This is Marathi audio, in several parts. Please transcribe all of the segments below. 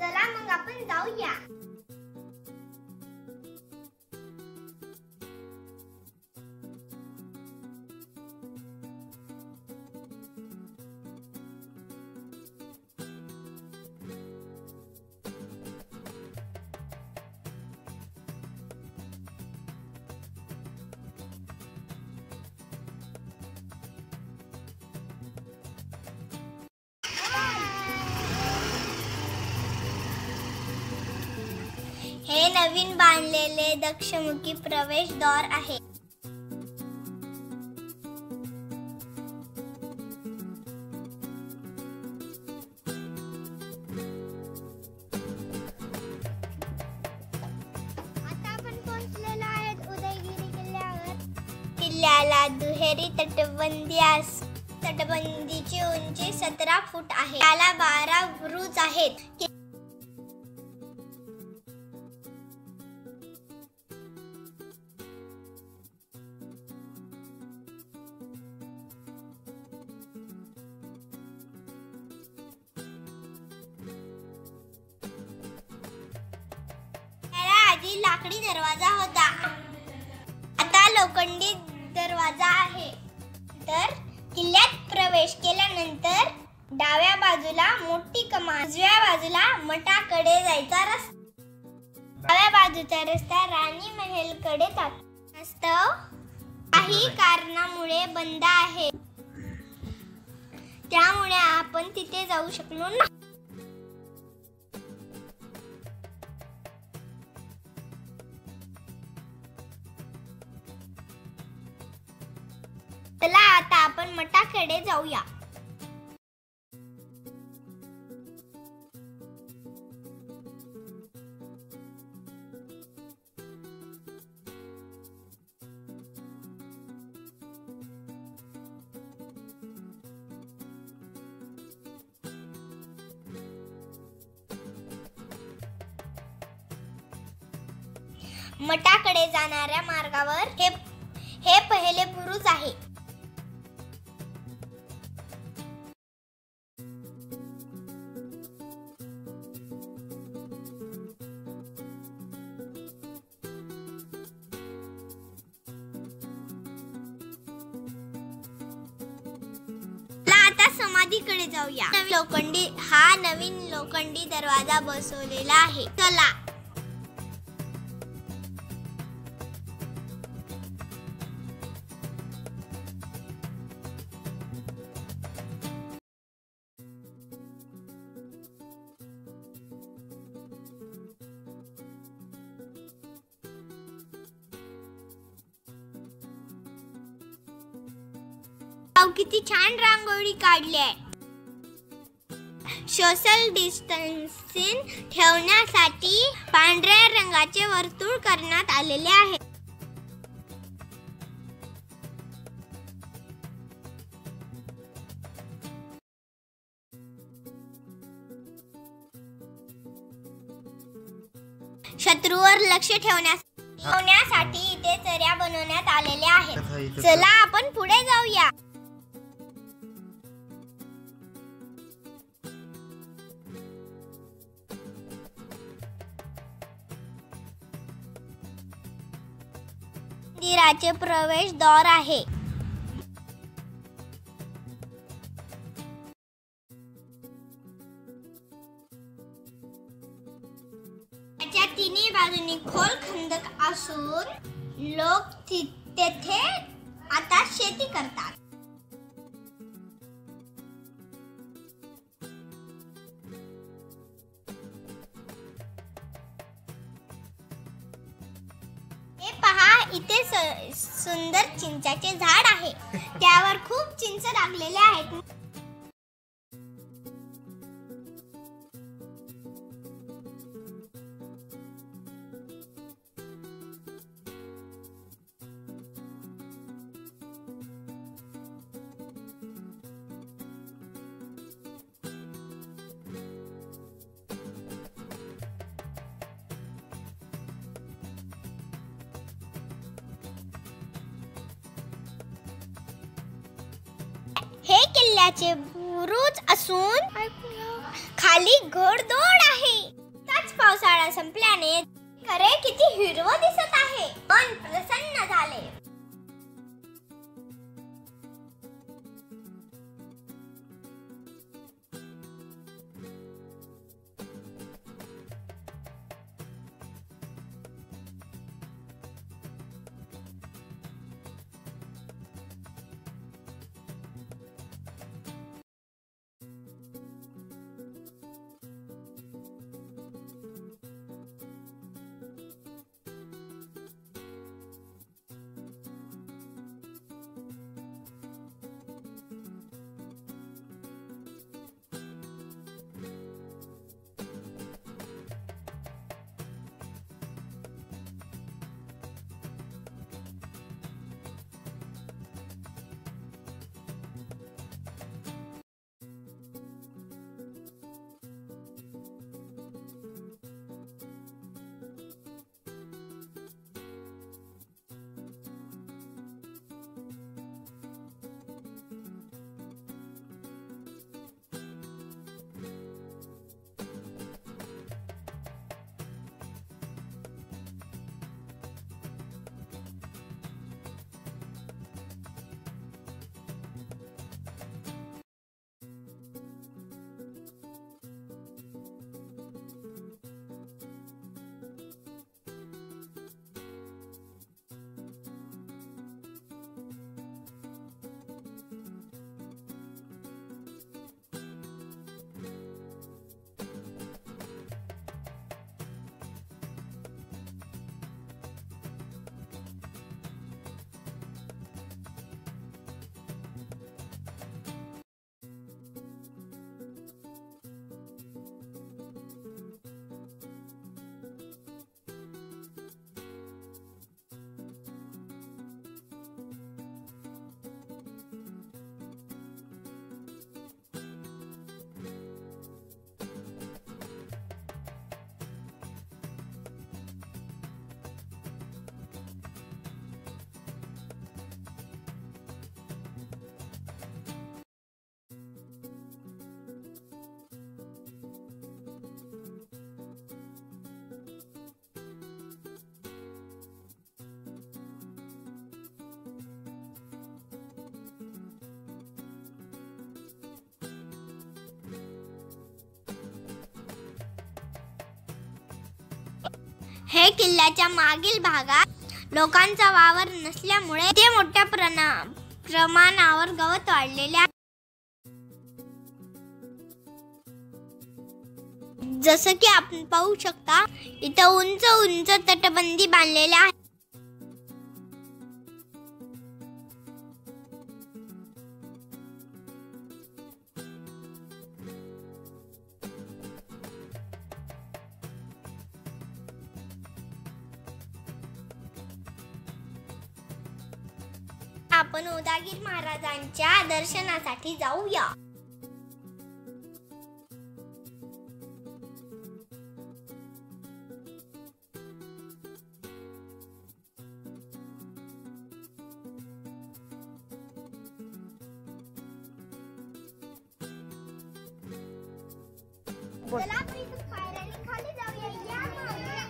चला मग आपण जाऊया. हे नवीन बांधलेले दक्षिणमुखी प्रवेशद्वार आहे. आता आपण पोहोचलेलो आहोत उदयगिरी किल्ल्यावर. किल्ल्याला दुहेरी तटबंदी असते. तटबंदीची उंची 17 फूट आहे. याला 12 बुरुज आहेत. आधी लाकडी दरवाजा होता, आता लोखंडी दरवाजा आहे. तर किल्ल्यात प्रवेश केल्यानंतर डाव्या बाजूला मोठी कमान, उजव्या बाजूला मठाकडे जायचा रस्ता. डाव्या बाजूचा रस्ता राणी महलकडे जातो. रस्ता काही कारणामुळे बंद आहे, त्यामुळे आपण तिथे जाऊ शकलो नाही. चला आता आपण मठाकडे जाऊया. मठाकडे जाणाऱ्या मार्गावर हे पहिले बुरुज आहे. समाधीकडे जाऊया. नवीन लोखंडी दरवाजा बसवलेला आहे. चला किती छान रांगोळी काढली आहे. सोशल डिस्टन्सिंग ठेवण्यासाठी पांढऱ्या रंगाचे वर्तुळ करण्यात आलेले आहे. शत्रूवर लक्ष ठेवण्यासाठी इथे चऱ्या बनवण्यात आलेल्या आहेत. चला आपण पुढे जाऊया. मंदिराचे प्रवेशद्वार आहे. त्याच्या तिन्ही बाजूनी खोल खंदक असून लोक तेथे आता शेती करतात. हे पहा, इथे सुंदर चिंचाचे झाड आहे. त्यावर खूप चिंच लागलेले आहेत. हे किल्ल्याचे बुरुज असून खाली घोडदौड आहे. पावसाळा संपल्याने खरे किती हिरवं दिसत आहे. मन प्रसन्न झाले. हे किल्ल्याच्या मागील भागात लोकांचा वावर नसल्यामुळे ते मोठ्या प्रमाणावर गवत वाढलेले आहे. जसं की आपण पाहू शकता, इथं उंच उंच तटबंदी बांधलेल्या आहे. आपण उदयगिरी महाराजांच्या दर्शनासाठी जाऊया. चला आपण इथं पायऱ्यांनी खाली जाऊया. या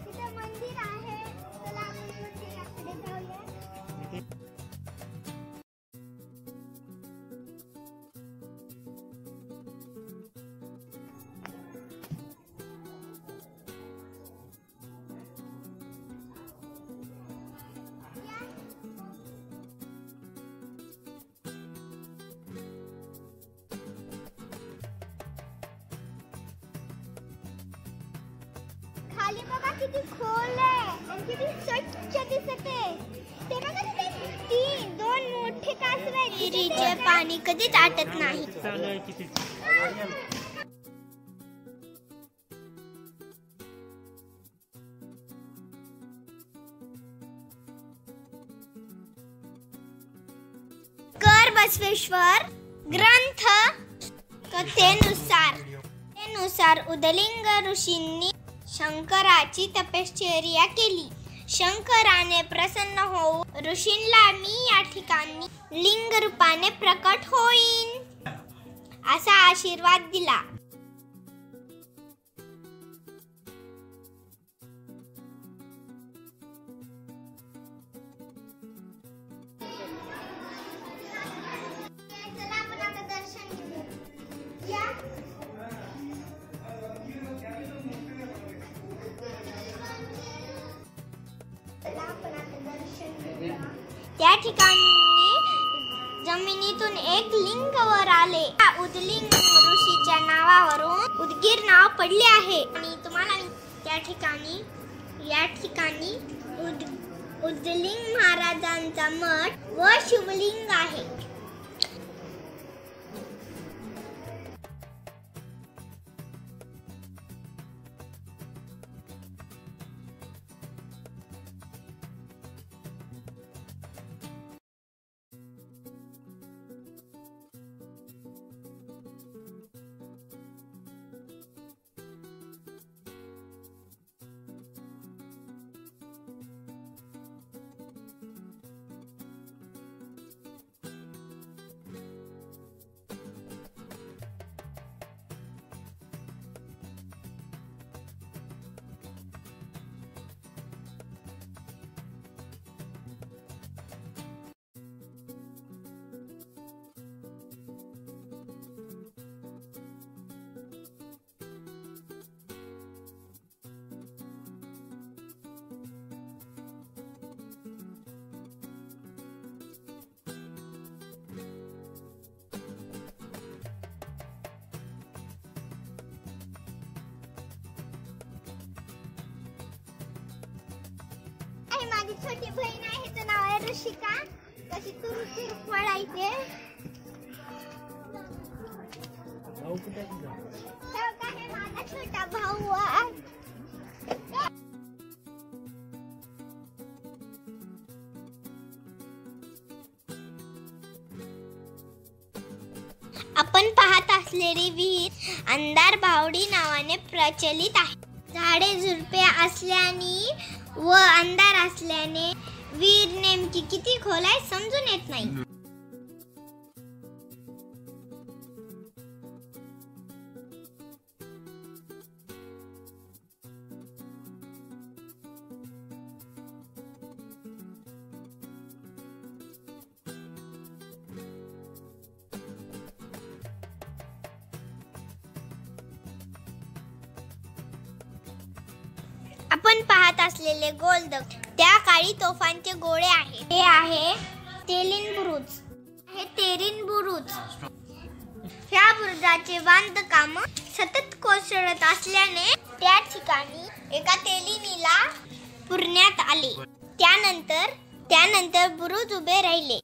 तिथं मंदिर आहे. चला आपण मंदिराकडे जाऊया. खाली बघा किती खोल आहे आणि किती स्वच्छ दिसते. ते बघा तिथे दोन मोठे कासव आहेत. विहिरीचे पाणी कधीच आटत नाही. कर बसवेश्वर ग्रंथ कथेनुसार उदलिंग ऋषींनी शंकराची तपश्चर्या केली. शंकराने प्रसन्न होऊन ऋषींना मी या ठिकाणी लिंग रूपाने प्रकट होईन असा आशीर्वाद दिला. त्या ठिकाणी जमिनीतून एक लिंग वर आले. उदलिंग ऋषीच्या नावावरून उदगीर नाव पडले आहे. आणि तुम्हाला या ठिकाणी उदलिंग महाराजांचा मठ व शिवलिंग आहे. माझी छोटी बहीण आहे, तिचं नाव आहे ऋषिका. कशी तुरतुर पळायचे. माझा छोटा भाऊ आहे. आपण पाहत असलेली विहीर अंधार बावडी नावाने प्रचलित आहे. झाडे झुडपे असल्याने व अंधार असल्याने विहीर नेमकी किती खोल आहे समजून येत नाही. आपण पाहत असलेले गोल दगड त्या काळी तोफांचे गोळे आहे. हे आहे तेरीन बुरुज. ह्या बुरुजाचे बांधकाम सतत कोसळत असल्याने त्या ठिकाणी एका तेलिनीला पुरण्यात आले. त्यानंतर बुरुज उभे राहिले.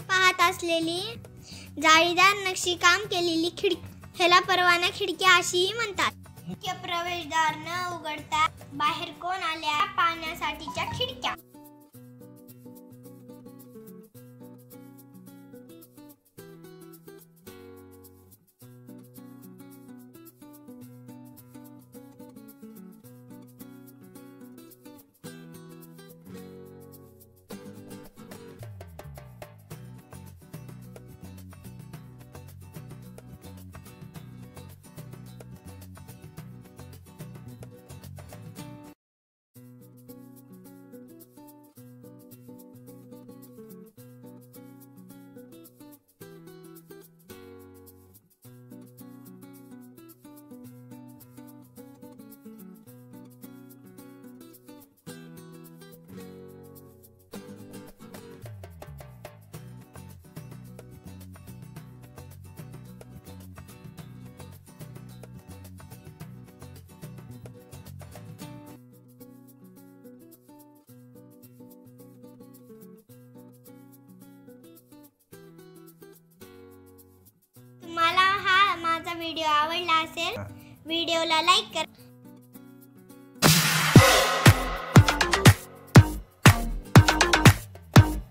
पाहत असलेली जाळीदार नक्षीकाम केलेली खिडकी ह्याला परवाना खिडक्या अशीही म्हणतात. मुख्य प्रवेशद्वार न उघडता बाहेर कोण आल्या पाहण्यासाठीच्या खिडक्या. तुम्हाला हा माझा व्हिडिओ आवडला असेल, व्हिडिओला लाईक करा.